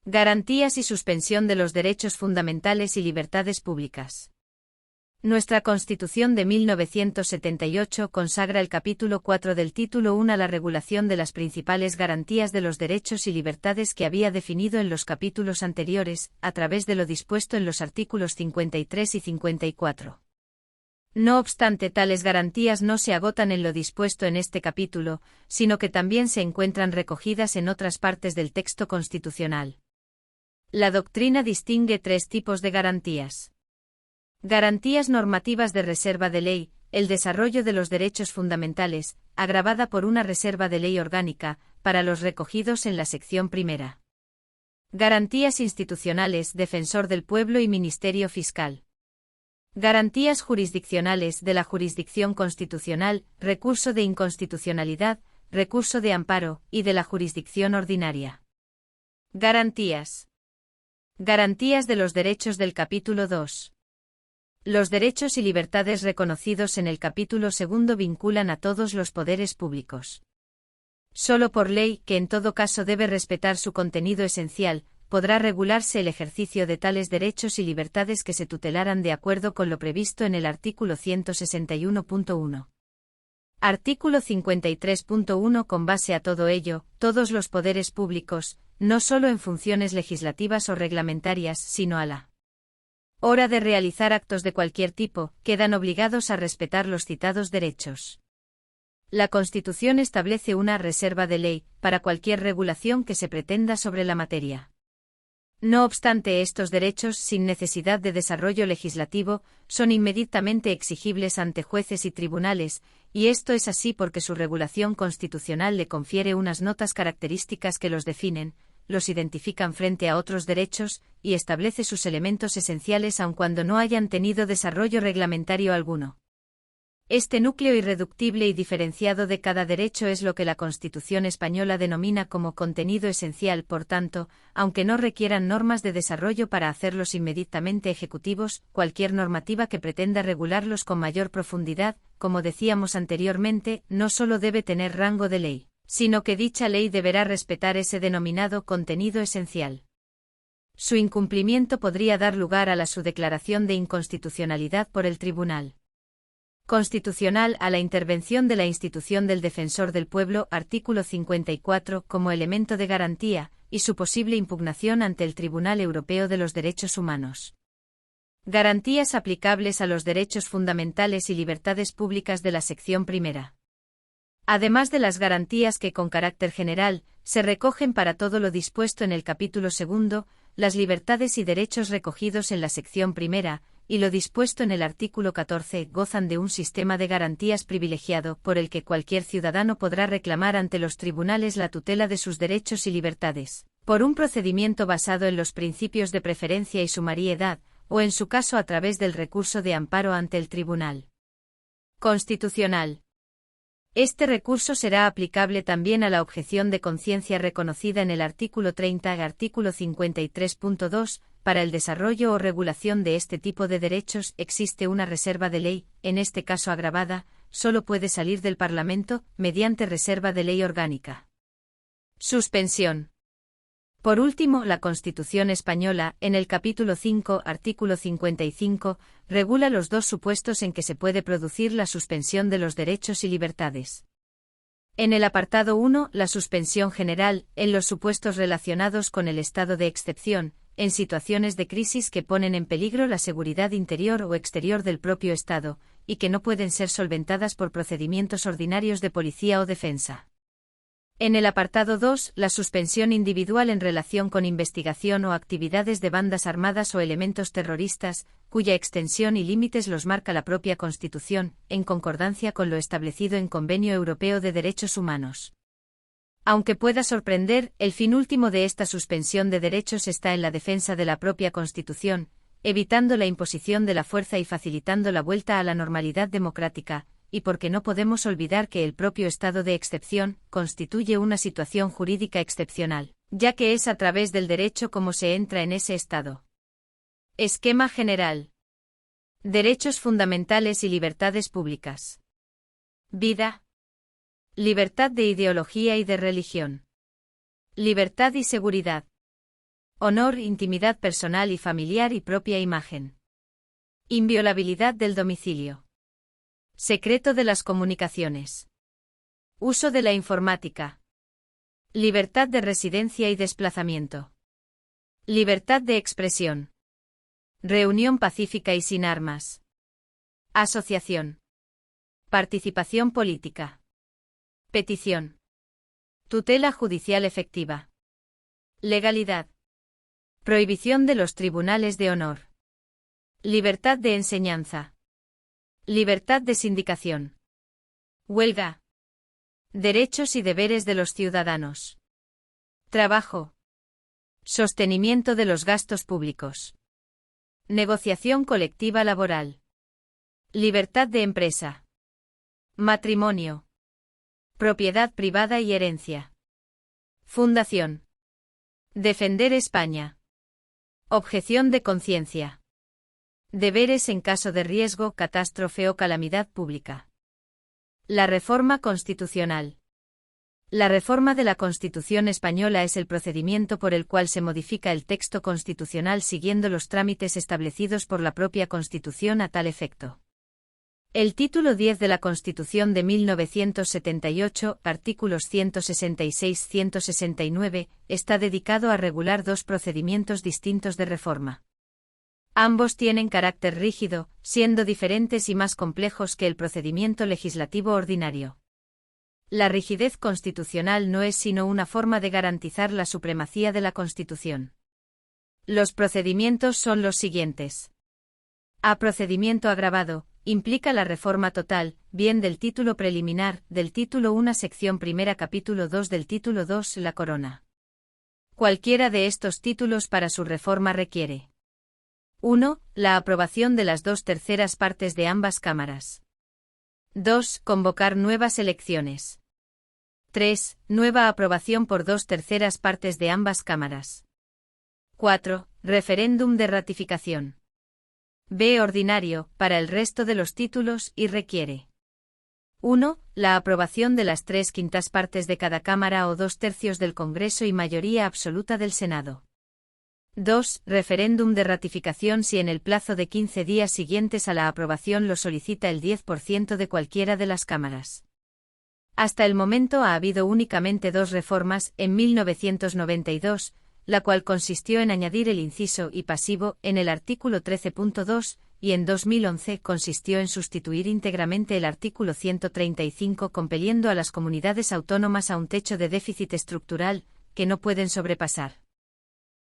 Garantías y suspensión de los derechos fundamentales y libertades públicas. Nuestra Constitución de 1978 consagra el capítulo 4 del título 1 a la regulación de las principales garantías de los derechos y libertades que había definido en los capítulos anteriores, a través de lo dispuesto en los artículos 53 y 54. No obstante, tales garantías no se agotan en lo dispuesto en este capítulo, sino que también se encuentran recogidas en otras partes del texto constitucional. La doctrina distingue tres tipos de garantías. Garantías normativas de reserva de ley, el desarrollo de los derechos fundamentales, agravada por una reserva de ley orgánica, para los recogidos en la sección primera. Garantías institucionales, defensor del pueblo y ministerio fiscal. Garantías jurisdiccionales de la jurisdicción constitucional, recurso de inconstitucionalidad, recurso de amparo, y de la jurisdicción ordinaria. Garantías de los derechos del capítulo 2. Los derechos y libertades reconocidos en el capítulo 2 vinculan a todos los poderes públicos. Solo por ley, que en todo caso debe respetar su contenido esencial, podrá regularse el ejercicio de tales derechos y libertades que se tutelaran de acuerdo con lo previsto en el artículo 161.1. Artículo 53.1. Con base a todo ello, todos los poderes públicos, no solo en funciones legislativas o reglamentarias, sino a la hora de realizar actos de cualquier tipo, quedan obligados a respetar los citados derechos. La Constitución establece una reserva de ley, para cualquier regulación que se pretenda sobre la materia. No obstante, estos derechos, sin necesidad de desarrollo legislativo, son inmediatamente exigibles ante jueces y tribunales, y esto es así porque su regulación constitucional le confiere unas notas características que los definen, los identifican frente a otros derechos, y establece sus elementos esenciales aun cuando no hayan tenido desarrollo reglamentario alguno. Este núcleo irreductible y diferenciado de cada derecho es lo que la Constitución española denomina como contenido esencial. Por tanto, aunque no requieran normas de desarrollo para hacerlos inmediatamente ejecutivos, cualquier normativa que pretenda regularlos con mayor profundidad, como decíamos anteriormente, no solo debe tener rango de ley, sino que dicha ley deberá respetar ese denominado contenido esencial. Su incumplimiento podría dar lugar a su declaración de inconstitucionalidad por el Tribunal Constitucional, a la intervención de la institución del Defensor del Pueblo, artículo 54, como elemento de garantía, y su posible impugnación ante el Tribunal Europeo de los Derechos Humanos. Garantías aplicables a los derechos fundamentales y libertades públicas de la sección primera. Además de las garantías que con carácter general, se recogen para todo lo dispuesto en el capítulo 2, las libertades y derechos recogidos en la sección primera, y lo dispuesto en el artículo 14, gozan de un sistema de garantías privilegiado por el que cualquier ciudadano podrá reclamar ante los tribunales la tutela de sus derechos y libertades, por un procedimiento basado en los principios de preferencia y sumariedad, o en su caso a través del recurso de amparo ante el Tribunal Constitucional. Este recurso será aplicable también a la objeción de conciencia reconocida en el artículo 30 y artículo 53.2. Para el desarrollo o regulación de este tipo de derechos existe una reserva de ley, en este caso agravada, solo puede salir del Parlamento, mediante reserva de ley orgánica. Suspensión. Por último, la Constitución española, en el capítulo 5, artículo 55, regula los dos supuestos en que se puede producir la suspensión de los derechos y libertades. En el apartado 1, la suspensión general, en los supuestos relacionados con el estado de excepción, en situaciones de crisis que ponen en peligro la seguridad interior o exterior del propio Estado, y que no pueden ser solventadas por procedimientos ordinarios de policía o defensa. En el apartado 2, la suspensión individual en relación con investigación o actividades de bandas armadas o elementos terroristas, cuya extensión y límites los marca la propia Constitución, en concordancia con lo establecido en Convenio Europeo de Derechos Humanos. Aunque pueda sorprender, el fin último de esta suspensión de derechos está en la defensa de la propia Constitución, evitando la imposición de la fuerza y facilitando la vuelta a la normalidad democrática, y porque no podemos olvidar que el propio estado de excepción constituye una situación jurídica excepcional, ya que es a través del derecho como se entra en ese estado. Esquema general. Derechos fundamentales y libertades públicas. Vida. Libertad de ideología y de religión. Libertad y seguridad. Honor, intimidad personal y familiar y propia imagen. Inviolabilidad del domicilio. Secreto de las comunicaciones. Uso de la informática. Libertad de residencia y desplazamiento. Libertad de expresión. Reunión pacífica y sin armas. Asociación. Participación política. Petición. Tutela judicial efectiva. Legalidad. Prohibición de los tribunales de honor. Libertad de enseñanza. Libertad de sindicación. Huelga. Derechos y deberes de los ciudadanos. Trabajo. Sostenimiento de los gastos públicos. Negociación colectiva laboral. Libertad de empresa. Matrimonio. Propiedad privada y herencia. Fundación. Defender España. Objeción de conciencia. Deberes en caso de riesgo, catástrofe o calamidad pública. La reforma constitucional. La reforma de la Constitución española es el procedimiento por el cual se modifica el texto constitucional siguiendo los trámites establecidos por la propia Constitución a tal efecto. El título 10 de la Constitución de 1978, artículos 166-169, está dedicado a regular dos procedimientos distintos de reforma. Ambos tienen carácter rígido, siendo diferentes y más complejos que el procedimiento legislativo ordinario. La rigidez constitucional no es sino una forma de garantizar la supremacía de la Constitución. Los procedimientos son los siguientes. A. Procedimiento agravado. Implica la reforma total, bien del título preliminar, del título 1 sección primera capítulo 2 del título 2 la corona. Cualquiera de estos títulos para su reforma requiere 1. La aprobación de las 2/3 partes de ambas cámaras. 2. Convocar nuevas elecciones. 3. Nueva aprobación por 2/3 partes de ambas cámaras. 4. Referéndum de ratificación. B. Ordinario, para el resto de los títulos y requiere 1. La aprobación de las 3/5 partes de cada Cámara o 2/3 del Congreso y mayoría absoluta del Senado. 2. Referéndum de ratificación si en el plazo de 15 días siguientes a la aprobación lo solicita el 10% de cualquiera de las cámaras. Hasta el momento ha habido únicamente dos reformas, en 1992, la cual consistió en añadir el inciso y pasivo en el artículo 13.2, y en 2011 consistió en sustituir íntegramente el artículo 135 compeliendo a las comunidades autónomas a un techo de déficit estructural, que no pueden sobrepasar.